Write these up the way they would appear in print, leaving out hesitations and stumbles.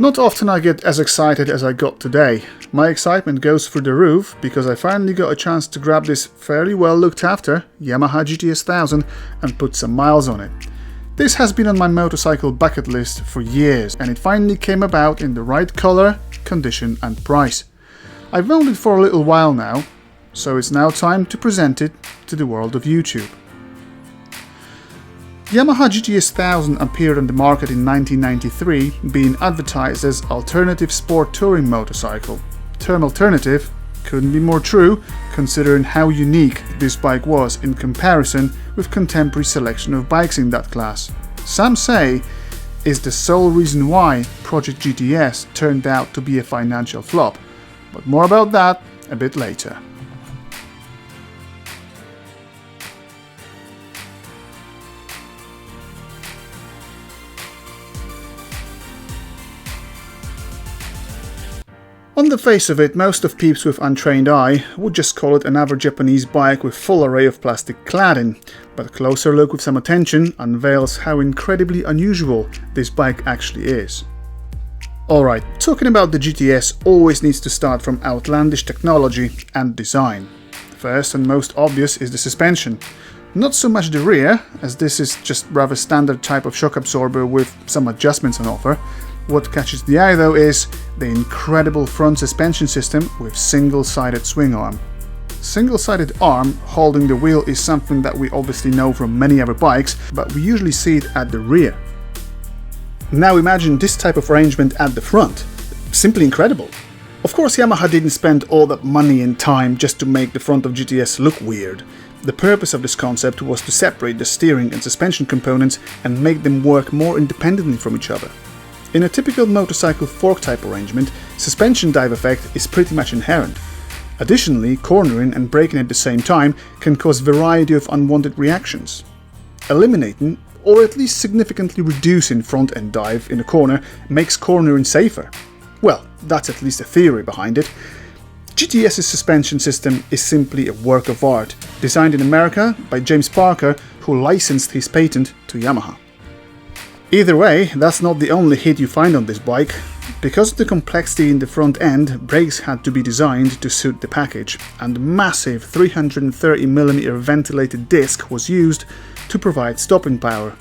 Not often I get as excited as I got today. My excitement goes through the roof because I finally got a chance to grab this fairly well looked after Yamaha GTS 1000 and put some miles on it. This has been on my motorcycle bucket list for years and it finally came about in the right colour, condition and price. I've owned it for a little while now, so it's now time to present it to the world of YouTube. Yamaha GTS 1000 appeared on the market in 1993, being advertised as alternative sport touring motorcycle. Term alternative couldn't be more true, considering how unique this bike was in comparison with contemporary selection of bikes in that class. Some say is the sole reason why Project GTS turned out to be a financial flop, but more about that a bit later. On the face of it, most of peeps with untrained eye would just call it another Japanese bike with full array of plastic cladding, but a closer look with some attention unveils how incredibly unusual this bike actually is. Alright, talking about the GTS always needs to start from outlandish technology and design. First and most obvious is the suspension. Not so much the rear, as this is just rather standard type of shock absorber with some adjustments on offer. What catches the eye though is the incredible front suspension system with single-sided swing arm. Single-sided arm holding the wheel is something that we obviously know from many other bikes, but we usually see it at the rear. Now imagine this type of arrangement at the front. Simply incredible. Of course Yamaha didn't spend all that money and time just to make the front of GTS look weird. The purpose of this concept was to separate the steering and suspension components and make them work more independently from each other. In a typical motorcycle fork-type arrangement, suspension dive effect is pretty much inherent. Additionally, cornering and braking at the same time can cause a variety of unwanted reactions. Eliminating, or at least significantly reducing front-end dive in a corner makes cornering safer. Well, that's at least a theory behind it. GTS's suspension system is simply a work of art, designed in America by James Parker, who licensed his patent to Yamaha. Either way, that's not the only hit you find on this bike. Because of the complexity in the front end, brakes had to be designed to suit the package, and a massive 330mm ventilated disc was used to provide stopping power.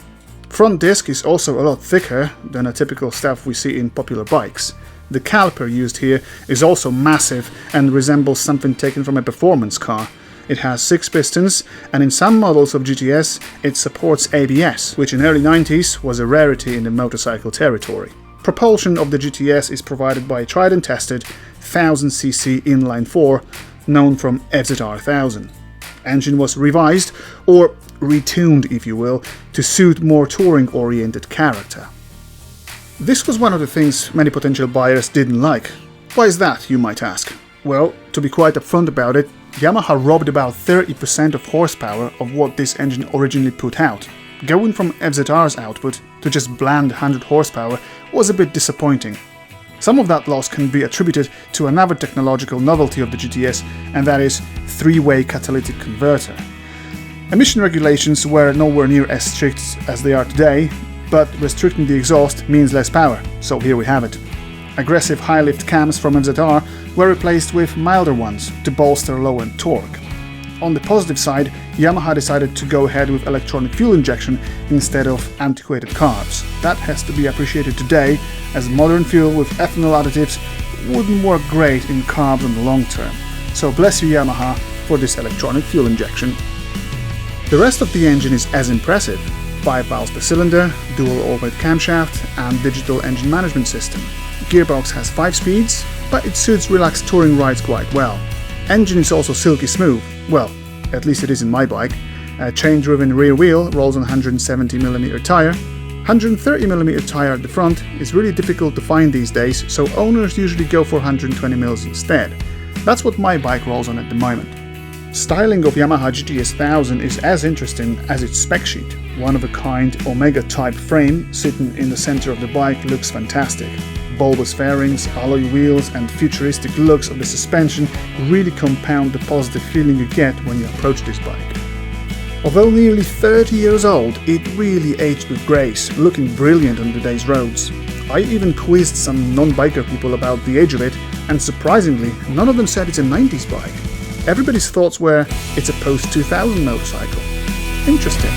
Front disc is also a lot thicker than a typical stuff we see in popular bikes. The caliper used here is also massive and resembles something taken from a performance car. It has 6 pistons, and in some models of GTS it supports ABS, which in early 90s was a rarity in the motorcycle territory. Propulsion of the GTS is provided by a tried and tested 1000cc inline 4, known from FZR 1000. Engine was revised, or retuned if you will, to suit more touring-oriented character. This was one of the things many potential buyers didn't like. Why is that, you might ask? Well, to be quite upfront about it, Yamaha robbed about 30% of horsepower of what this engine originally put out. Going from FZR's output to just bland 100 horsepower was a bit disappointing. Some of that loss can be attributed to another technological novelty of the GTS, and that is three-way catalytic converter. Emission regulations were nowhere near as strict as they are today, but restricting the exhaust means less power, so here we have it. Aggressive high-lift cams from FZR were replaced with milder ones to bolster low-end torque. On the positive side, Yamaha decided to go ahead with electronic fuel injection instead of antiquated carbs. That has to be appreciated today, as modern fuel with ethanol additives wouldn't work great in carbs in the long term. So bless you Yamaha for this electronic fuel injection. The rest of the engine is as impressive. 5 valves per cylinder, dual overhead camshaft and digital engine management system. Gearbox has 5 speeds, but it suits relaxed touring rides quite well. Engine is also silky smooth, well, at least it is in my bike. A chain-driven rear wheel rolls on a 170mm tyre. 130mm tyre at the front is really difficult to find these days, so owners usually go for 120mm instead. That's what my bike rolls on at the moment. Styling of Yamaha GTS 1000 is as interesting as its spec sheet. One-of-a-kind Omega-type frame sitting in the center of the bike looks fantastic. Bulbous fairings, alloy wheels and futuristic looks of the suspension really compound the positive feeling you get when you approach this bike. Although nearly 30 years old, it really aged with grace, looking brilliant on today's roads. I even quizzed some non-biker people about the age of it, and surprisingly, none of them said it's a 90s bike. Everybody's thoughts were it's a post-2000 motorcycle. Interesting.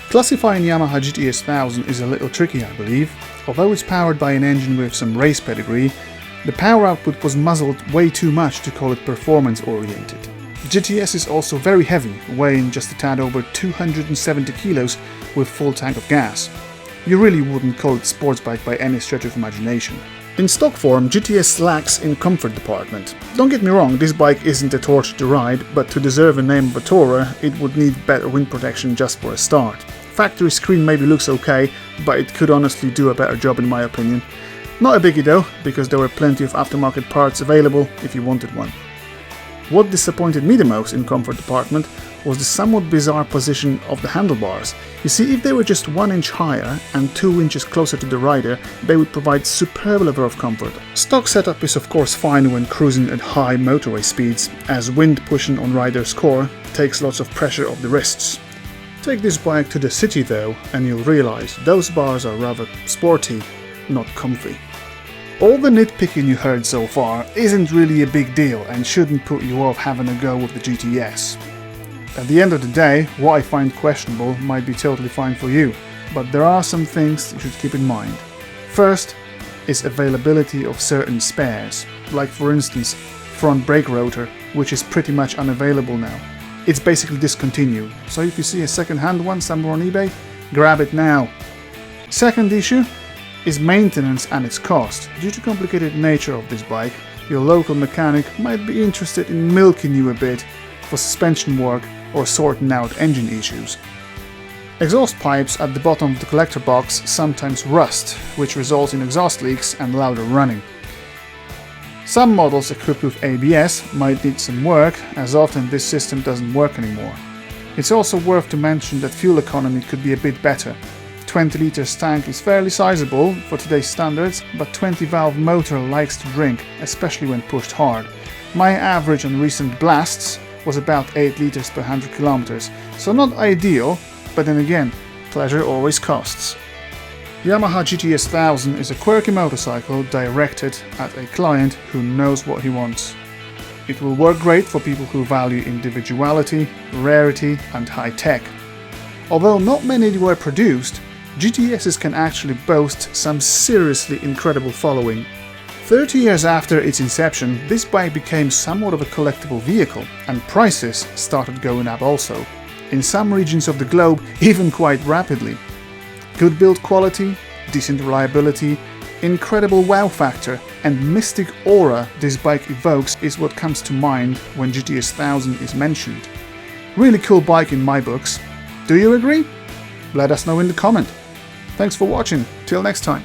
Classifying Yamaha GTS 1000 is a little tricky, I believe. Although it's powered by an engine with some race pedigree, the power output was muzzled way too much to call it performance-oriented. The GTS is also very heavy, weighing just a tad over 270 kilos with full tank of gas. You really wouldn't call it sports bike by any stretch of imagination. In stock form, GTS lacks in comfort department. Don't get me wrong, this bike isn't a torture to ride, but to deserve a name of a tourer, it would need better wind protection just for a start. Factory screen maybe looks okay, but it could honestly do a better job in my opinion. Not a biggie though, because there were plenty of aftermarket parts available if you wanted one. What disappointed me the most in comfort department was the somewhat bizarre position of the handlebars. You see, if they were just 1 inch higher and 2 inches closer to the rider, they would provide superb level of comfort. Stock setup is of course fine when cruising at high motorway speeds, as wind pushing on rider's core takes lots of pressure off the wrists. Take this bike to the city though, and you'll realize those bars are rather sporty, not comfy. All the nitpicking you heard so far isn't really a big deal and shouldn't put you off having a go with the GTS. At the end of the day, what I find questionable might be totally fine for you, but there are some things you should keep in mind. First is availability of certain spares, like for instance front brake rotor, which is pretty much unavailable now. It's basically discontinued, so if you see a second-hand one somewhere on eBay, grab it now. Second issue is maintenance and its cost. Due to complicated nature of this bike, your local mechanic might be interested in milking you a bit for suspension work or sorting out engine issues. Exhaust pipes at the bottom of the collector box sometimes rust, which results in exhaust leaks and louder running. Some models equipped with ABS might need some work, as often this system doesn't work anymore. It's also worth to mention that fuel economy could be a bit better. 20 liters tank is fairly sizable for today's standards, but 20 valve motor likes to drink, especially when pushed hard. My average on recent blasts was about 8 liters per 100 kilometers, so not ideal, but then again, pleasure always costs. Yamaha GTS 1000 is a quirky motorcycle directed at a client who knows what he wants. It will work great for people who value individuality, rarity and high tech. Although not many were produced, GTSs can actually boast some seriously incredible following. 30 years after its inception, this bike became somewhat of a collectible vehicle, and prices started going up also. In some regions of the globe, even quite rapidly. Good build quality, decent reliability, incredible wow factor and mystic aura this bike evokes is what comes to mind when GTS 1000 is mentioned. Really cool bike in my books. Do you agree? Let us know in the comment. Thanks for watching. Till next time.